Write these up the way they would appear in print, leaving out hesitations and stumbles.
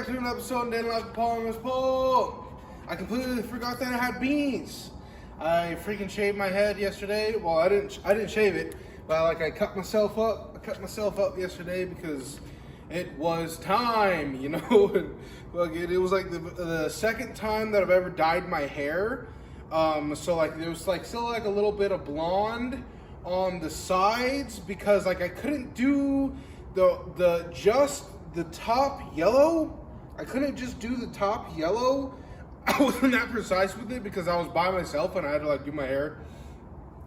to an episode of Daily Life Poems Poem. I completely forgot that I had beanies. I freaking shaved my head yesterday. Well, I didn't shave it, but I cut myself up. I cut myself up yesterday because it was time, you know. And, it was like the second time that I've ever dyed my hair. So there was still a little bit of blonde on the sides because I couldn't do the top yellow. I couldn't just do the top yellow. I wasn't that precise with it because I was by myself and I had to do my hair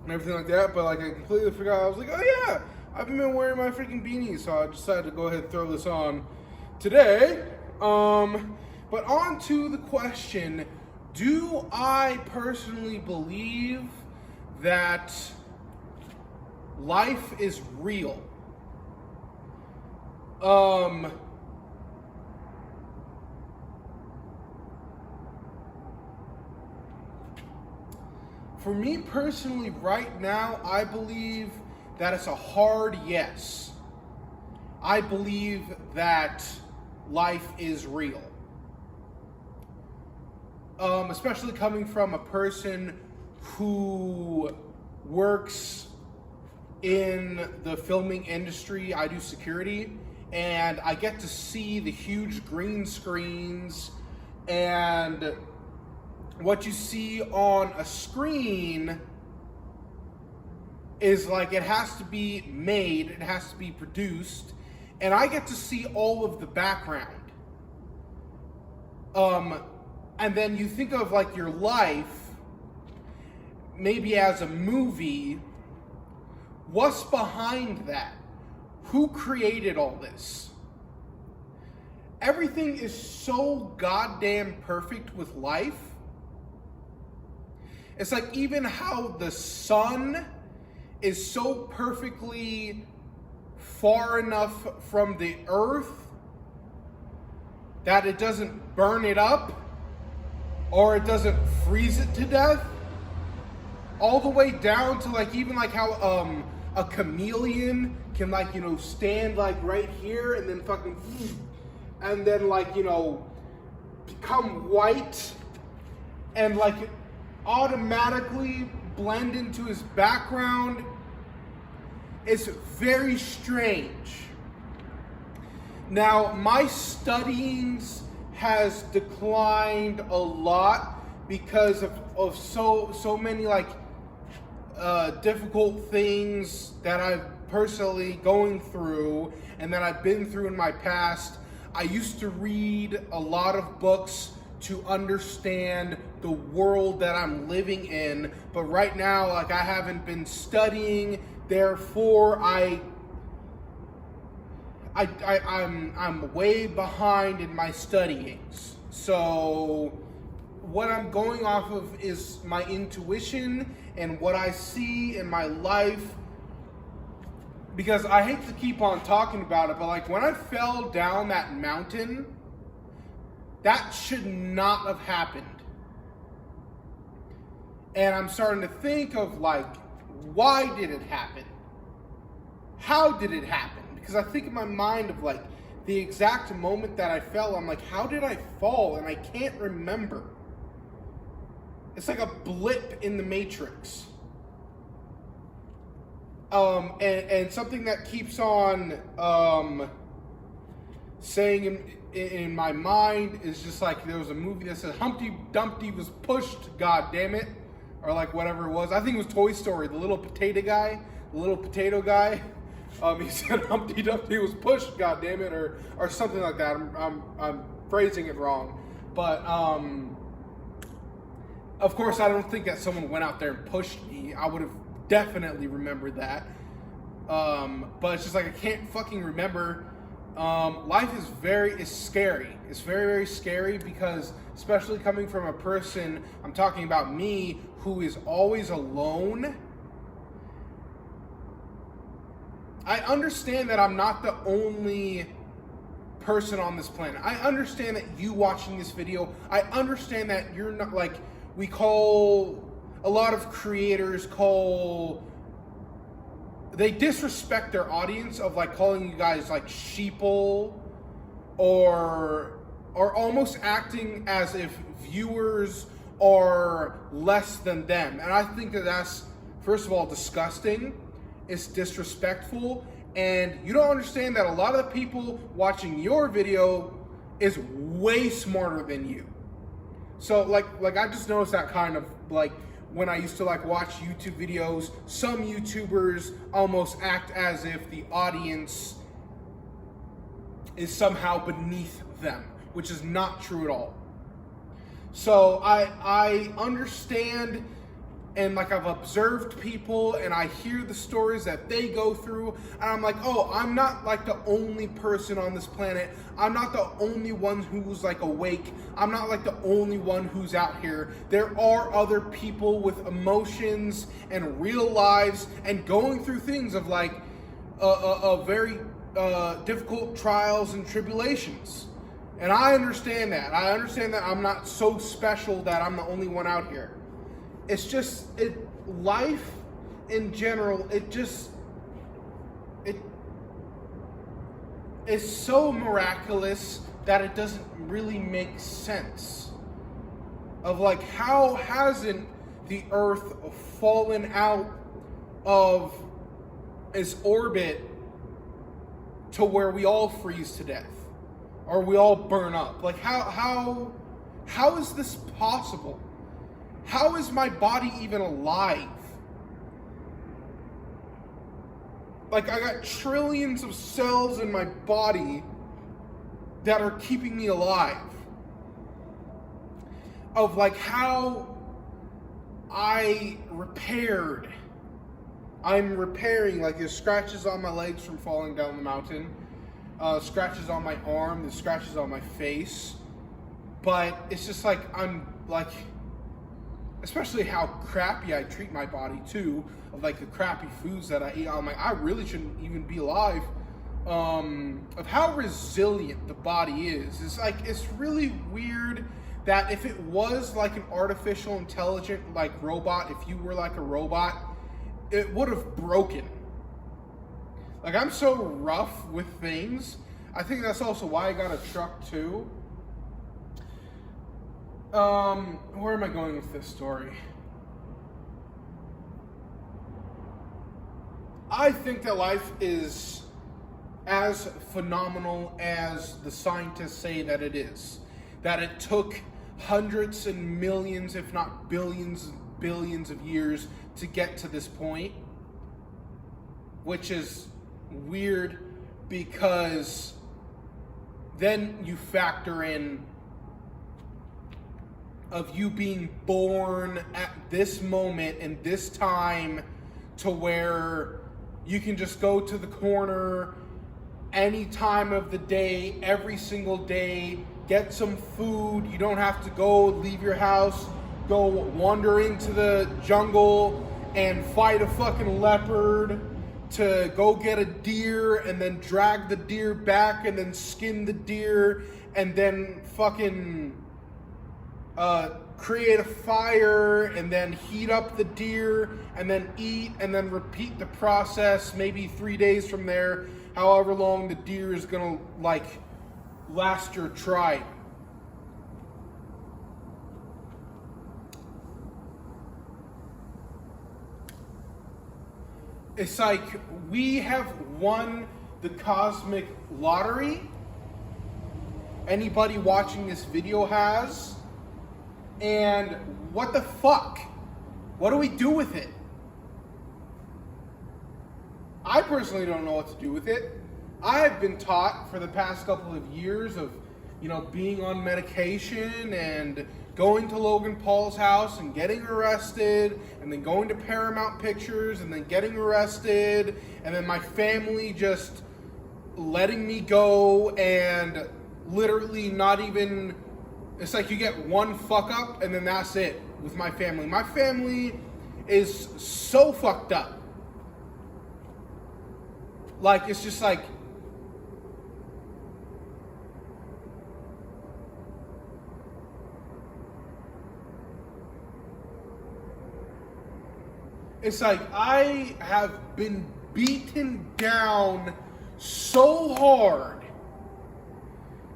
and everything like that. But I completely forgot. I was like, oh yeah, I've been wearing my freaking beanie, so I decided to go ahead and throw this on today. But on to the question: do I personally believe that life is real? For me personally, right now, I believe that it's a hard yes. I believe that life is real. Especially coming from a person who works in the filming industry. I do security, and I get to see the huge green screens, and what you see on a screen is it has to be made, it has to be produced, and I get to see all of the background. And then you think of your life maybe as a movie. What's behind that? Who created all this? Everything is so goddamn perfect with life. It's even how the sun is so perfectly far enough from the earth that it doesn't burn it up or it doesn't freeze it to death. All the way down to even how a chameleon can stand right here and then and then become white and automatically blend into his background. It's very strange. Now, my studyings has declined a lot because of so many difficult things that I've personally going through and that I've been through in my past. I used to read a lot of books to understand the world that I'm living in, but right now I haven't been studying, therefore I'm way behind in my studyings. So what I'm going off of is my intuition and what I see in my life, because I hate to keep on talking about it, but when I fell down that mountain, that should not have happened. And I'm starting to think of why did it happen? How did it happen? Because I think in my mind of the exact moment that I fell, I'm how did I fall? And I can't remember. It's like a blip in the matrix. And something that keeps on saying in my mind is just there was a movie that said Humpty Dumpty was pushed, god damn it, or whatever it was. I think it was Toy Story, the little potato guy. He said Humpty Dumpty was pushed, god damn it, or something like that. I'm phrasing it wrong, but of course I don't think that someone went out there and pushed me. I would have definitely remembered that, but it's just I can't fucking remember. Life is scary. It's very, very scary because, especially coming from a person, I'm talking about me, who is always alone. I understand that I'm not the only person on this planet. I understand that you watching this video, I understand that you're not we call, a lot of creators they disrespect their audience of calling you guys sheeple or are almost acting as if viewers are less than them. And I think that that's, first of all, disgusting. It's disrespectful. And you don't understand that a lot of the people watching your video is way smarter than you. So like I just noticed that kind of like when I used to like watch YouTube videos, some YouTubers almost act as if the audience is somehow beneath them, which is not true at all. So I understand, and like I've observed people and I hear the stories that they go through, and I'm like, oh, I'm not like the only person on this planet. I'm not the only one who's like awake. I'm not like the only one who's out here. There are other people with emotions and real lives and going through things of like a very difficult trials and tribulations. And I understand that. I understand that I'm not so special that I'm the only one out here. It's just, life in general, it's so miraculous that it doesn't really make sense. Of like, how hasn't the Earth fallen out of its orbit to where we all freeze to death? Or we all burn up? Like, how is this possible? How is my body even alive? Like, I got trillions of cells in my body that are keeping me alive. Of like how I'm repairing, like there's scratches on my legs from falling down the mountain, scratches on my arm, there's scratches on my face, but it's just like, I'm like, especially how crappy I treat my body too, of like the crappy foods that I eat. I'm like, I really shouldn't even be alive. Of how resilient the body is. It's like, it's really weird that if it was like an artificial intelligent like robot, if you were like a robot, it would have broken. Like, I'm so rough with things. I think that's also why I got a truck too. Where am I going with this story? I think that life is as phenomenal as the scientists say that it is. That it took hundreds and millions, if not billions and billions of years to get to this point. Which is weird because then you factor in of you being born at this moment and this time to where you can just go to the corner any time of the day, every single day, get some food. You don't have to go leave your house, go wander into the jungle and fight a fucking leopard, to go get a deer and then drag the deer back and then skin the deer and then fucking create a fire and then heat up the deer and then eat and then repeat the process maybe 3 days from there, however long the deer is gonna like last your tribe. It's like we have won the cosmic lottery. Anybody watching this video has. And what the fuck? What do we do with it? I personally don't know what to do with it. I have been taught for the past couple of years of, being on medication and going to Logan Paul's house and getting arrested and then going to Paramount Pictures and then getting arrested and then my family just letting me go and literally not even, it's like you get one fuck up and then that's it with my family. My family is so fucked up. Like, it's just like, it's like I have been beaten down so hard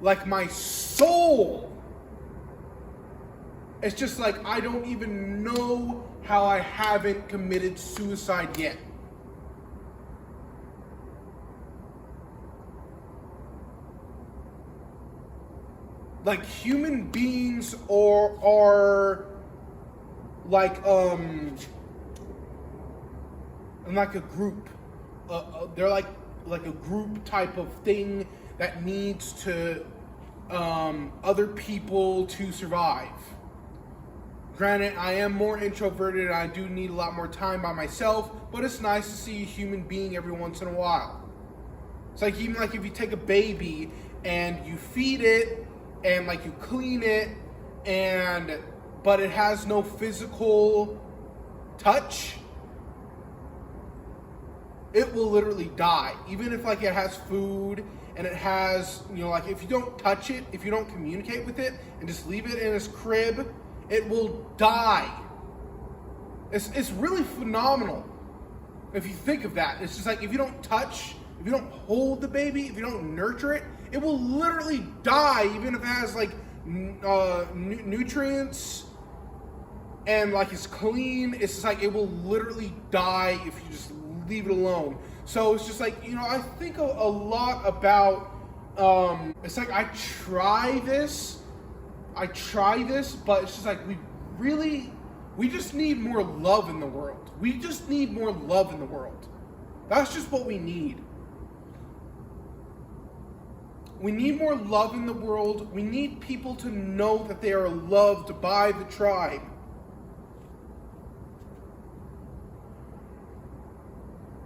like my soul. It's just like, I don't even know how I haven't committed suicide yet. Like, human beings are like in like a group. They're like a group type of thing that needs to other people to survive. Granted, I am more introverted and I do need a lot more time by myself, but it's nice to see a human being every once in a while. It's like, even like if you take a baby and you feed it and like you clean it, but it has no physical touch, it will literally die. Even if like it has food and it has, like if you don't touch it, if you don't communicate with it and just leave it in its crib, it will die. It's really phenomenal if you think of that. It's just like, if you don't touch, if you don't hold the baby, if you don't nurture it, it will literally die, even if it has like nutrients and like it's clean. It's just like, it will literally die if you just leave it alone. So it's just like, I think a lot about, it's like, I try this, but it's just like, we just need more love in the world. We just need more love in the world. That's just what we need. We need more love in the world. We need people to know that they are loved by the tribe.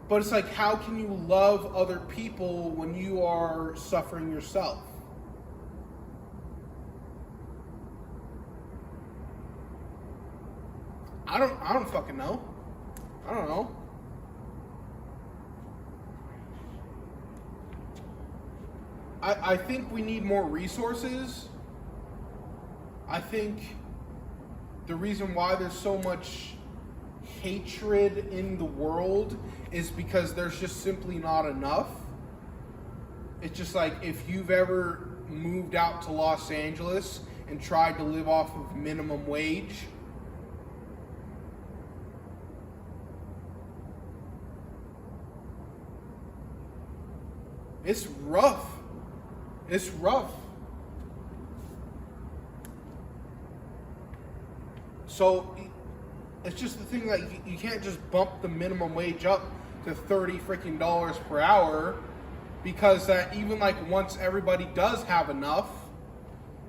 But it's like, how can you love other people when you are suffering yourself? I don't fucking know. I don't know. I think we need more resources. I think the reason why there's so much hatred in the world is because there's just simply not enough. It's just like, if you've ever moved out to Los Angeles and tried to live off of minimum wage, it's rough. It's rough. So it's just the thing that you can't just bump the minimum wage up to $30 freaking per hour, because that, even like once everybody does have enough,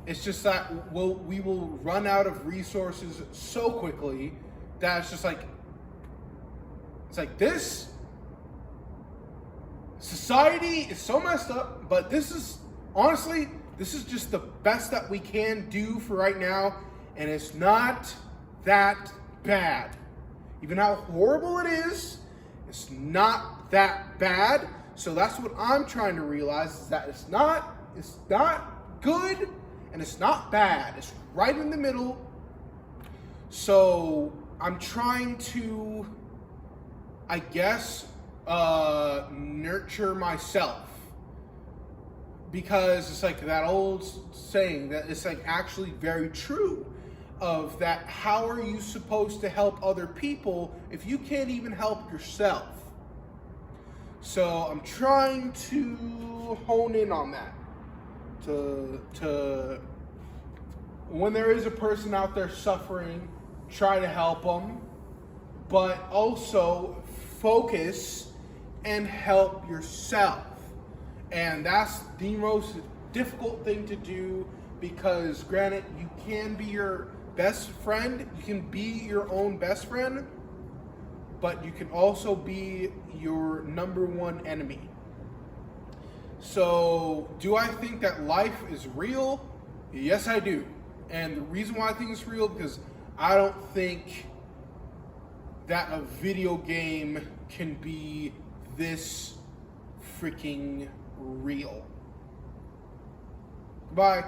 it's just that we will run out of resources so quickly that it's just like, this society is so messed up, but this is just the best that we can do for right now, and it's not that bad. Even how horrible it is, it's not that bad. So that's what I'm trying to realize, is that it's not good and it's not bad. It's right in the middle. So I'm trying to, I guess, nurture myself, because it's like that old saying that it's like actually very true, of that, how are you supposed to help other people if you can't even help yourself? So I'm trying to hone in on that, to when there is a person out there suffering, try to help them, but also focus and help yourself. And that's the most difficult thing to do, because granted, you can be your best friend, you can be your own best friend, but you can also be your number one enemy. So, do I think that life is real? Yes, I do. And the reason why I think it's real, because I don't think that a video game can be this freaking real. Bye.